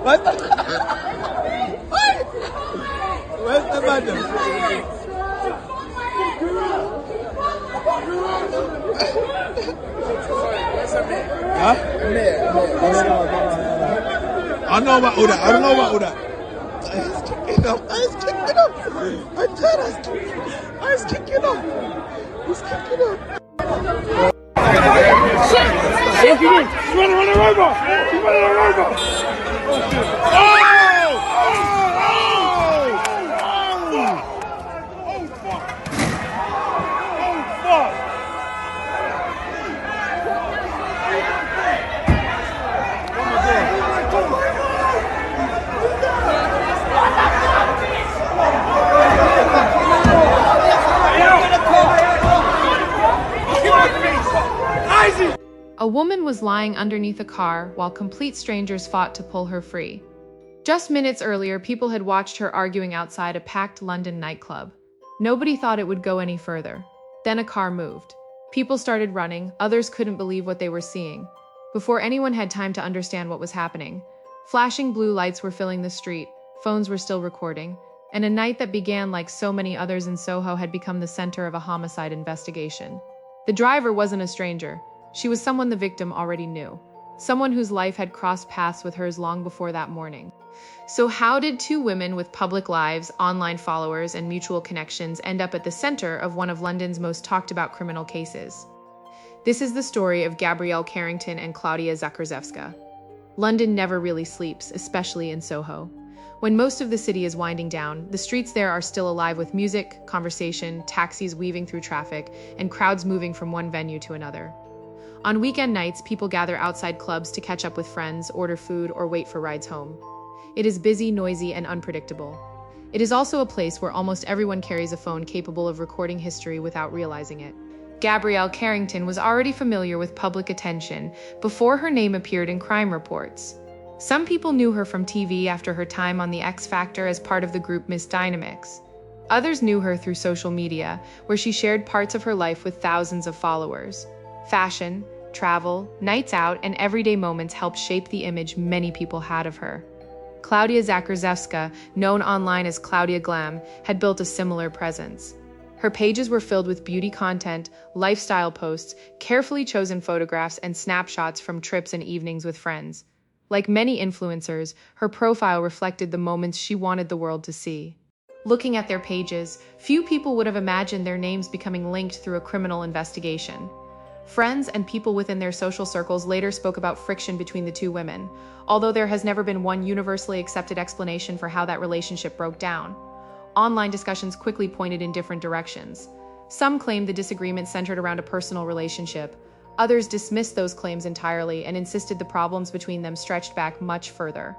What? Where's the madam? Huh? I don't know about all that. I don't know about all that. Ice kicking up. Ice kicking up. I tell us. Ice kicking up. He's kicking up. Shit! She's running on the robot! She's running on the robot! Oh! A woman was lying underneath a car while complete strangers fought to pull her free. Just minutes earlier, people had watched her arguing outside a packed London nightclub. Nobody thought it would go any further. Then a car moved. People started running, others couldn't believe what they were seeing. Before anyone had time to understand what was happening, flashing blue lights were filling the street, phones were still recording, and a night that began like so many others in Soho had become the center of a homicide investigation. The driver wasn't a stranger. She was someone the victim already knew, someone whose life had crossed paths with hers long before that morning. So how did two women with public lives, online followers, and mutual connections end up at the center of one of London's most talked about criminal cases? This is the story of Gabrielle Carrington and Klaudia Zakrzewska. London never really sleeps, especially in Soho. When most of the city is winding down, the streets there are still alive with music, conversation, taxis weaving through traffic, and crowds moving from one venue to another. On weekend nights, people gather outside clubs to catch up with friends, order food, or wait for rides home. It is busy, noisy, and unpredictable. It is also a place where almost everyone carries a phone capable of recording history without realizing it. Gabrielle Carrington was already familiar with public attention before her name appeared in crime reports. Some people knew her from TV after her time on The X Factor as part of the group Miss Dynamics. Others knew her through social media, where she shared parts of her life with thousands of followers. Fashion, travel, nights out, and everyday moments helped shape the image many people had of her. Klaudia Zakrzewska, known online as Klaudia Glam, had built a similar presence. Her pages were filled with beauty content, lifestyle posts, carefully chosen photographs, and snapshots from trips and evenings with friends. Like many influencers, her profile reflected the moments she wanted the world to see. Looking at their pages, few people would have imagined their names becoming linked through a criminal investigation. Friends and people within their social circles later spoke about friction between the two women, although there has never been one universally accepted explanation for how that relationship broke down. Online discussions quickly pointed in different directions. Some claimed the disagreement centered around a personal relationship. Others dismissed those claims entirely and insisted the problems between them stretched back much further.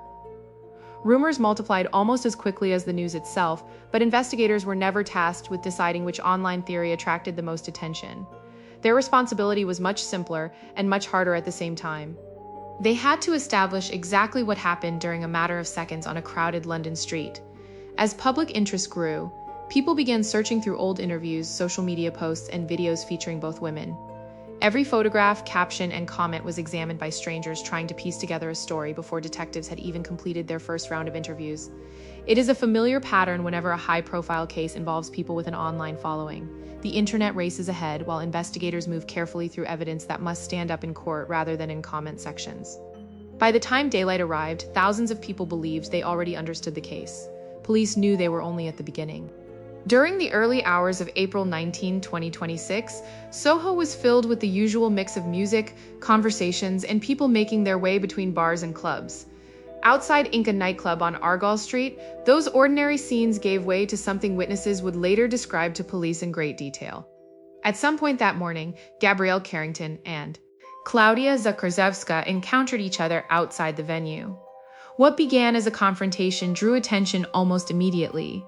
Rumors multiplied almost as quickly as the news itself, but investigators were never tasked with deciding which online theory attracted the most attention. Their responsibility was much simpler and much harder at the same time. They had to establish exactly what happened during a matter of seconds on a crowded London street. As public interest grew, people began searching through old interviews, social media posts, and videos featuring both women. Every photograph, caption, and comment was examined by strangers trying to piece together a story before detectives had even completed their first round of interviews. It is a familiar pattern whenever a high-profile case involves people with an online following. The internet races ahead while investigators move carefully through evidence that must stand up in court rather than in comment sections. By the time daylight arrived, thousands of people believed they already understood the case. Police knew they were only at the beginning. During the early hours of April 19, 2026, Soho was filled with the usual mix of music, conversations, and people making their way between bars and clubs. Outside Inca nightclub on Argyle Street, those ordinary scenes gave way to something witnesses would later describe to police in great detail. At some point that morning, Gabrielle Carrington and Klaudia Zakrzewska encountered each other outside the venue. What began as a confrontation drew attention almost immediately.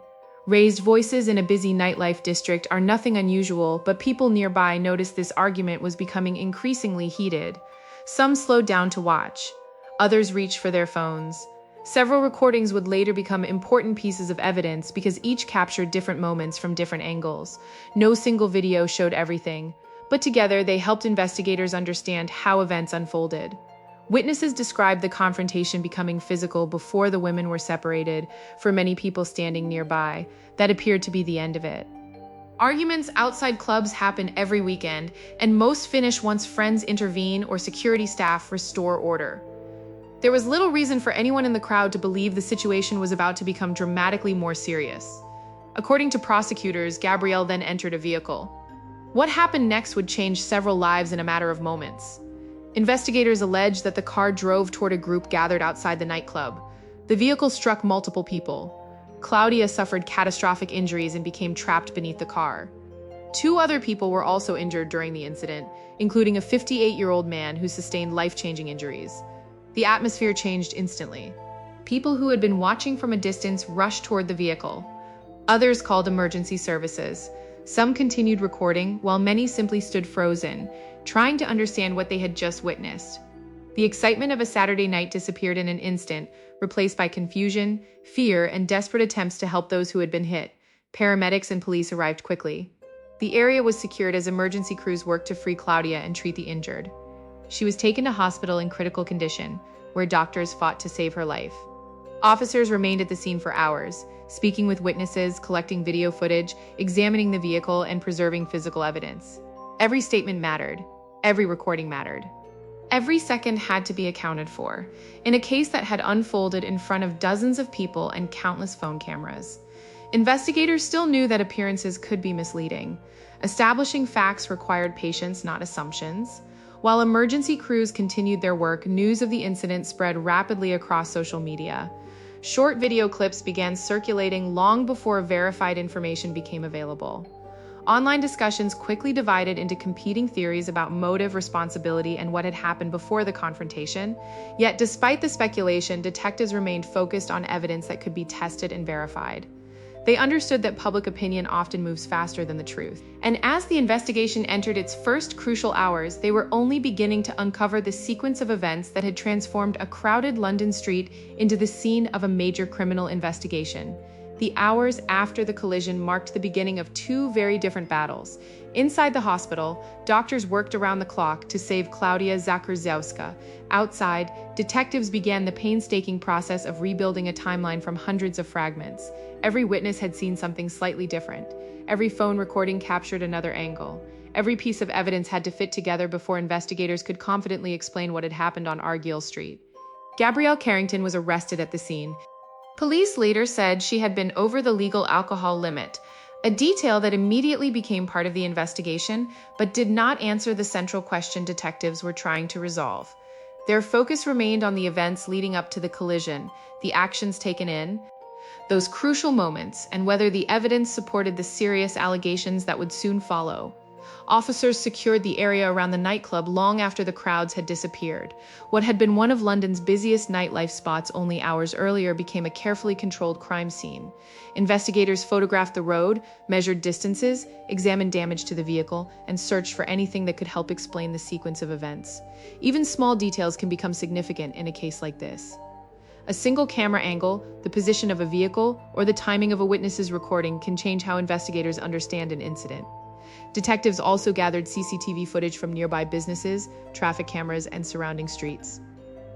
Raised voices in a busy nightlife district are nothing unusual, but people nearby noticed this argument was becoming increasingly heated. Some slowed down to watch. Others reached for their phones. Several recordings would later become important pieces of evidence because each captured different moments from different angles. No single video showed everything, but together they helped investigators understand how events unfolded. Witnesses described the confrontation becoming physical before the women were separated. For many people standing nearby, that appeared to be the end of it. Arguments outside clubs happen every weekend, and most finish once friends intervene or security staff restore order. There was little reason for anyone in the crowd to believe the situation was about to become dramatically more serious. According to prosecutors, Gabrielle then entered a vehicle. What happened next would change several lives in a matter of moments. Investigators alleged that the car drove toward a group gathered outside the nightclub. The vehicle struck multiple people. Klaudia suffered catastrophic injuries and became trapped beneath the car. 2 other people were also injured during the incident, including a 58-year-old man who sustained life-changing injuries. The atmosphere changed instantly. People who had been watching from a distance rushed toward the vehicle. Others called emergency services. Some continued recording, while many simply stood frozen, trying to understand what they had just witnessed. The excitement of a Saturday night disappeared in an instant, replaced by confusion, fear, and desperate attempts to help those who had been hit. Paramedics and police arrived quickly. The area was secured as emergency crews worked to free Klaudia and treat the injured. She was taken to hospital in critical condition, where doctors fought to save her life. Officers remained at the scene for hours, speaking with witnesses, collecting video footage, examining the vehicle, and preserving physical evidence. Every statement mattered. Every recording mattered. Every second had to be accounted for, in a case that had unfolded in front of dozens of people and countless phone cameras. Investigators still knew that appearances could be misleading. Establishing facts required patience, not assumptions. While emergency crews continued their work, news of the incident spread rapidly across social media. Short video clips began circulating long before verified information became available. Online discussions quickly divided into competing theories about motive, responsibility, and what had happened before the confrontation. Yet, despite the speculation, detectives remained focused on evidence that could be tested and verified. They understood that public opinion often moves faster than the truth. And as the investigation entered its first crucial hours, they were only beginning to uncover the sequence of events that had transformed a crowded London street into the scene of a major criminal investigation. The hours after the collision marked the beginning of 2 very different battles. Inside the hospital, doctors worked around the clock to save Klaudia Zakrzewska. Outside, detectives began the painstaking process of rebuilding a timeline from hundreds of fragments. Every witness had seen something slightly different. Every phone recording captured another angle. Every piece of evidence had to fit together before investigators could confidently explain what had happened on Argyll Street. Gabrielle Carrington was arrested at the scene. Police later said she had been over the legal alcohol limit, a detail that immediately became part of the investigation, but did not answer the central question detectives were trying to resolve. Their focus remained on the events leading up to the collision, the actions taken in, those crucial moments, and whether the evidence supported the serious allegations that would soon follow. Officers secured the area around the nightclub long after the crowds had disappeared. What had been one of London's busiest nightlife spots only hours earlier became a carefully controlled crime scene. Investigators photographed the road, measured distances, examined damage to the vehicle, and searched for anything that could help explain the sequence of events. Even small details can become significant in a case like this. A single camera angle, the position of a vehicle, or the timing of a witness's recording can change how investigators understand an incident. Detectives also gathered CCTV footage from nearby businesses, traffic cameras, and surrounding streets.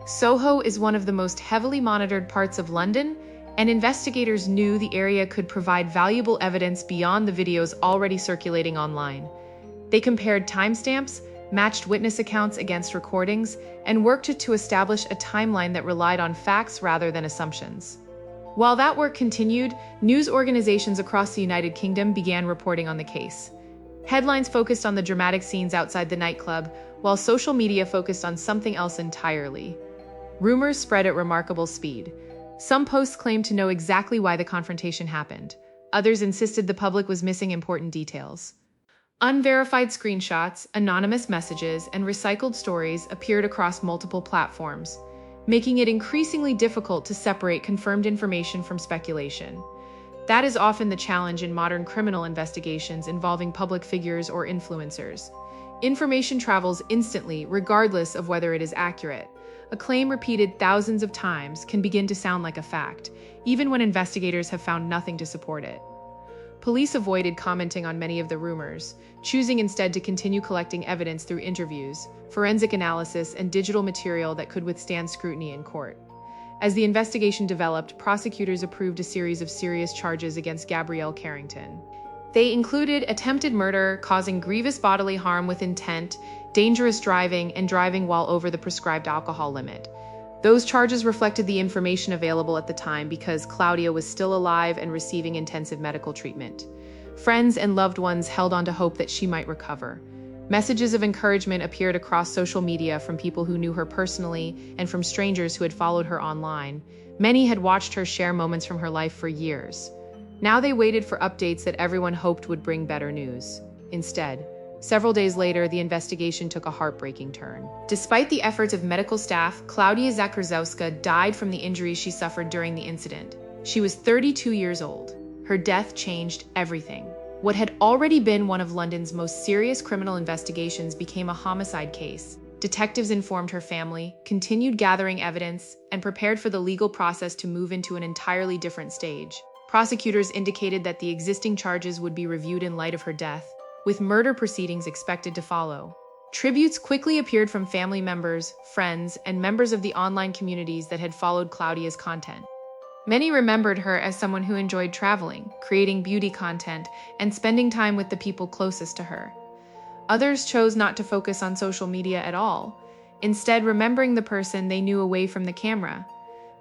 Soho is one of the most heavily monitored parts of London, and investigators knew the area could provide valuable evidence beyond the videos already circulating online. They compared timestamps, matched witness accounts against recordings, and worked to establish a timeline that relied on facts rather than assumptions. While that work continued, news organizations across the United Kingdom began reporting on the case. Headlines focused on the dramatic scenes outside the nightclub, while social media focused on something else entirely. Rumors spread at remarkable speed. Some posts claimed to know exactly why the confrontation happened. Others insisted the public was missing important details. Unverified screenshots, anonymous messages, and recycled stories appeared across multiple platforms, making it increasingly difficult to separate confirmed information from speculation. That is often the challenge in modern criminal investigations involving public figures or influencers. Information travels instantly, regardless of whether it is accurate. A claim repeated thousands of times can begin to sound like a fact, even when investigators have found nothing to support it. Police avoided commenting on many of the rumors, choosing instead to continue collecting evidence through interviews, forensic analysis, and digital material that could withstand scrutiny in court. As the investigation developed, prosecutors approved a series of serious charges against Gabrielle Carrington. They included attempted murder, causing grievous bodily harm with intent, dangerous driving, and driving while over the prescribed alcohol limit. Those charges reflected the information available at the time because Klaudia was still alive and receiving intensive medical treatment. Friends and loved ones held on to hope that she might recover. Messages of encouragement appeared across social media from people who knew her personally and from strangers who had followed her online. Many had watched her share moments from her life for years. Now they waited for updates that everyone hoped would bring better news. Instead, several days later, the investigation took a heartbreaking turn. Despite the efforts of medical staff, Klaudia Zakrzewska died from the injuries she suffered during the incident. She was 32 years old. Her death changed everything. What had already been one of London's most serious criminal investigations became a homicide case. Detectives informed her family, continued gathering evidence, and prepared for the legal process to move into an entirely different stage. Prosecutors indicated that the existing charges would be reviewed in light of her death, with murder proceedings expected to follow. Tributes quickly appeared from family members, friends, and members of the online communities that had followed Klaudia's content. Many remembered her as someone who enjoyed traveling, creating beauty content, and spending time with the people closest to her. Others chose not to focus on social media at all, instead remembering the person they knew away from the camera.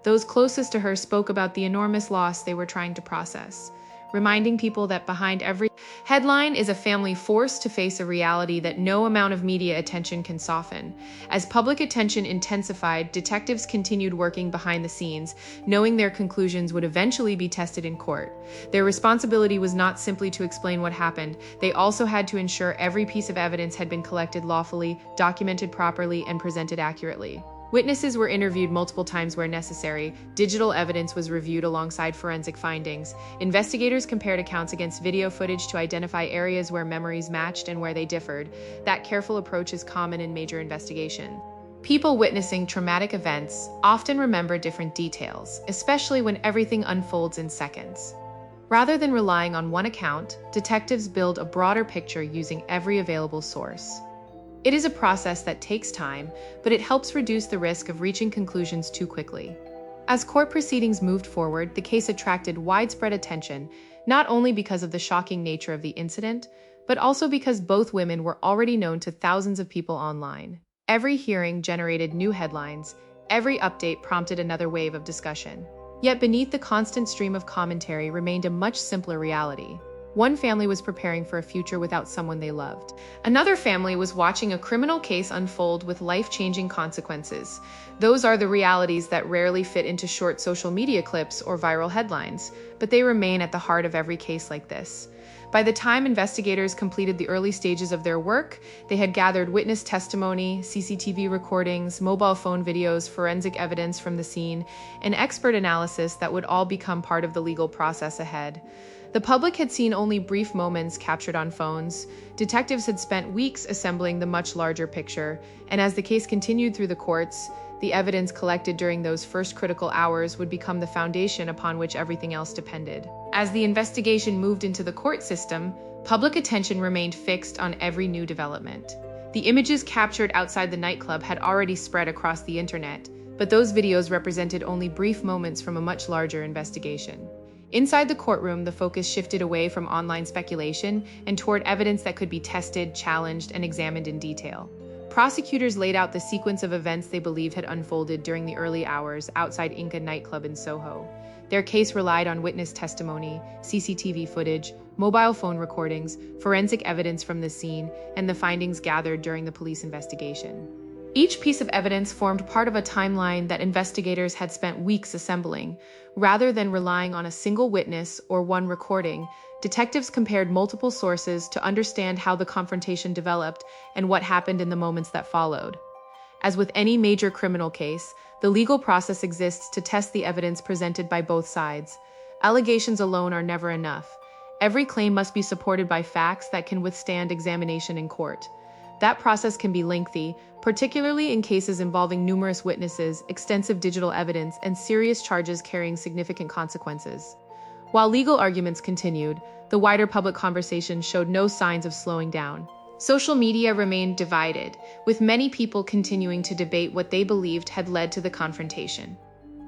Those closest to her spoke about the enormous loss they were trying to process, reminding people that behind every headline is a family forced to face a reality that no amount of media attention can soften. As public attention intensified, detectives continued working behind the scenes, knowing their conclusions would eventually be tested in court. Their responsibility was not simply to explain what happened, they also had to ensure every piece of evidence had been collected lawfully, documented properly, and presented accurately. Witnesses were interviewed multiple times where necessary, digital evidence was reviewed alongside forensic findings, investigators compared accounts against video footage to identify areas where memories matched and where they differed. That careful approach is common in major investigation. People witnessing traumatic events often remember different details, especially when everything unfolds in seconds. Rather than relying on one account, detectives build a broader picture using every available source. It is a process that takes time, but it helps reduce the risk of reaching conclusions too quickly. As court proceedings moved forward, the case attracted widespread attention, not only because of the shocking nature of the incident, but also because both women were already known to thousands of people online. Every hearing generated new headlines, every update prompted another wave of discussion. Yet beneath the constant stream of commentary remained a much simpler reality. One family was preparing for a future without someone they loved. Another family was watching a criminal case unfold with life-changing consequences. Those are the realities that rarely fit into short social media clips or viral headlines, but they remain at the heart of every case like this. By the time investigators completed the early stages of their work, they had gathered witness testimony, CCTV recordings, mobile phone videos, forensic evidence from the scene, and expert analysis that would all become part of the legal process ahead. The public had seen only brief moments captured on phones. Detectives had spent weeks assembling the much larger picture, and as the case continued through the courts, the evidence collected during those first critical hours would become the foundation upon which everything else depended. As the investigation moved into the court system, public attention remained fixed on every new development. The images captured outside the nightclub had already spread across the internet, but those videos represented only brief moments from a much larger investigation. Inside the courtroom, the focus shifted away from online speculation and toward evidence that could be tested, challenged, and examined in detail. Prosecutors laid out the sequence of events they believed had unfolded during the early hours outside Inca nightclub in Soho. Their case relied on witness testimony, CCTV footage, mobile phone recordings, forensic evidence from the scene, and the findings gathered during the police investigation. Each piece of evidence formed part of a timeline that investigators had spent weeks assembling. Rather than relying on a single witness or one recording, detectives compared multiple sources to understand how the confrontation developed and what happened in the moments that followed. As with any major criminal case, the legal process exists to test the evidence presented by both sides. Allegations alone are never enough. Every claim must be supported by facts that can withstand examination in court. That process can be lengthy, particularly in cases involving numerous witnesses, extensive digital evidence, and serious charges carrying significant consequences. While legal arguments continued, the wider public conversation showed no signs of slowing down. Social media remained divided, with many people continuing to debate what they believed had led to the confrontation.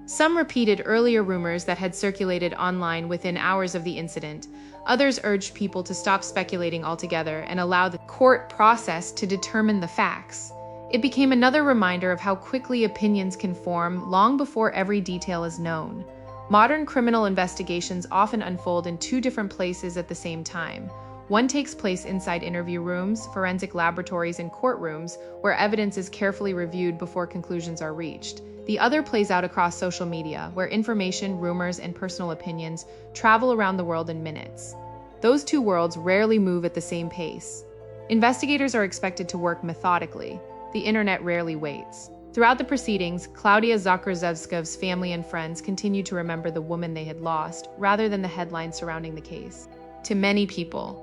Some repeated earlier rumors that had circulated online within hours of the incident. Others urged people to stop speculating altogether and allow the court process to determine the facts. It became another reminder of how quickly opinions can form long before every detail is known. Modern criminal investigations often unfold in two different places at the same time. One takes place inside interview rooms, forensic laboratories, and courtrooms, where evidence is carefully reviewed before conclusions are reached. The other plays out across social media, where information, rumors, and personal opinions travel around the world in minutes. Those two worlds rarely move at the same pace. Investigators are expected to work methodically. The internet rarely waits. Throughout the proceedings, Klaudia Zakrzewska's family and friends continued to remember the woman they had lost, rather than the headlines surrounding the case. To many people,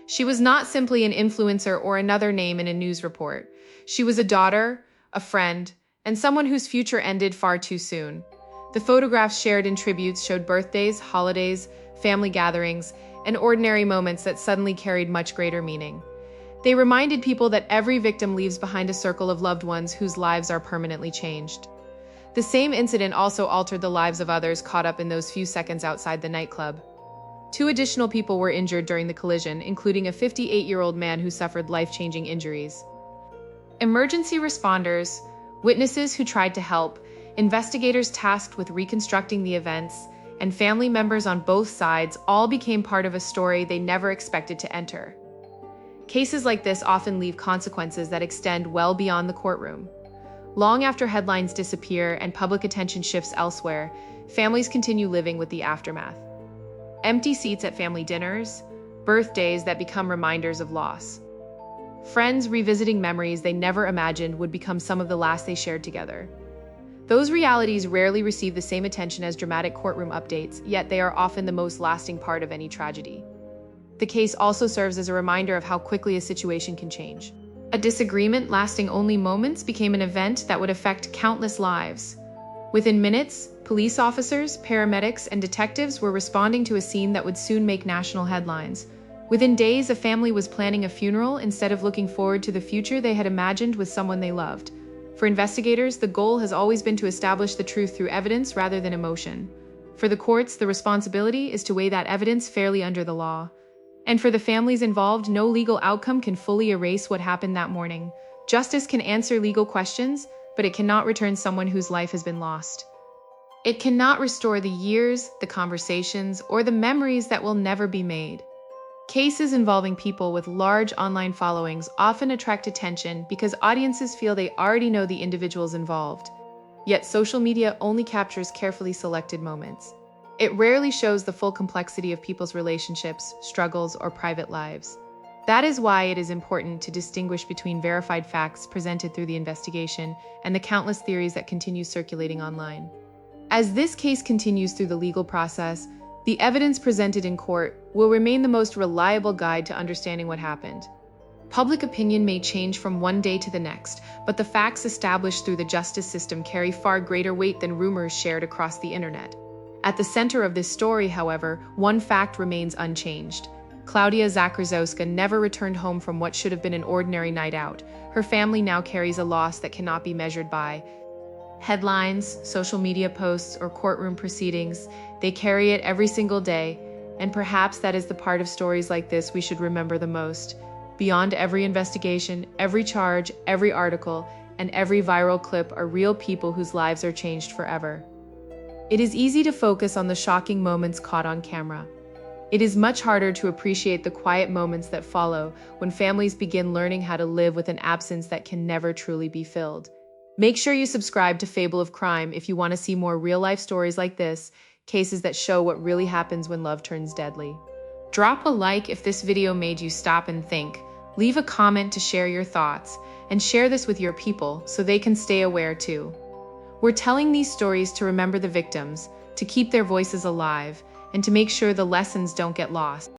she was not simply an influencer or another name in a news report. She was a daughter, a friend, and someone whose future ended far too soon. The photographs shared in tributes showed birthdays, holidays, family gatherings, and ordinary moments that suddenly carried much greater meaning. They reminded people that every victim leaves behind a circle of loved ones whose lives are permanently changed. The same incident also altered the lives of others caught up in those few seconds outside the nightclub. 2 additional people were injured during the collision, including a 58-year-old man who suffered life-changing injuries. Emergency responders, witnesses who tried to help, investigators tasked with reconstructing the events, and family members on both sides all became part of a story they never expected to enter. Cases like this often leave consequences that extend well beyond the courtroom. Long after headlines disappear and public attention shifts elsewhere, families continue living with the aftermath. Empty seats at family dinners, birthdays that become reminders of loss. Friends revisiting memories they never imagined would become some of the last they shared together. Those realities rarely receive the same attention as dramatic courtroom updates, yet they are often the most lasting part of any tragedy. The case also serves as a reminder of how quickly a situation can change. A disagreement lasting only moments became an event that would affect countless lives. Within minutes, police officers, paramedics, and detectives were responding to a scene that would soon make national headlines. Within days, a family was planning a funeral instead of looking forward to the future they had imagined with someone they loved. For investigators, the goal has always been to establish the truth through evidence rather than emotion. For the courts, the responsibility is to weigh that evidence fairly under the law. And for the families involved, no legal outcome can fully erase what happened that morning. Justice can answer legal questions, but it cannot return someone whose life has been lost. It cannot restore the years, the conversations, or the memories that will never be made. Cases involving people with large online followings often attract attention because audiences feel they already know the individuals involved. Yet social media only captures carefully selected moments. It rarely shows the full complexity of people's relationships, struggles, or private lives. That is why it is important to distinguish between verified facts presented through the investigation and the countless theories that continue circulating online. As this case continues through the legal process, the evidence presented in court will remain the most reliable guide to understanding what happened. Public opinion may change from one day to the next, but the facts established through the justice system carry far greater weight than rumors shared across the internet. At the center of this story, however, one fact remains unchanged. Klaudia Zakrzewska never returned home from what should have been an ordinary night out. Her family now carries a loss that cannot be measured by headlines, social media posts, or courtroom proceedings. They carry it every single day, and perhaps that is the part of stories like this we should remember the most. Beyond every investigation, every charge, every article, and every viral clip are real people whose lives are changed forever. It is easy to focus on the shocking moments caught on camera. It is much harder to appreciate the quiet moments that follow when families begin learning how to live with an absence that can never truly be filled. Make sure you subscribe to Fable of Crime if you want to see more real-life stories like this, cases that show what really happens when love turns deadly. Drop a like if this video made you stop and think. Leave a comment to share your thoughts, and share this with your people so they can stay aware too. We're telling these stories to remember the victims, to keep their voices alive, and to make sure the lessons don't get lost.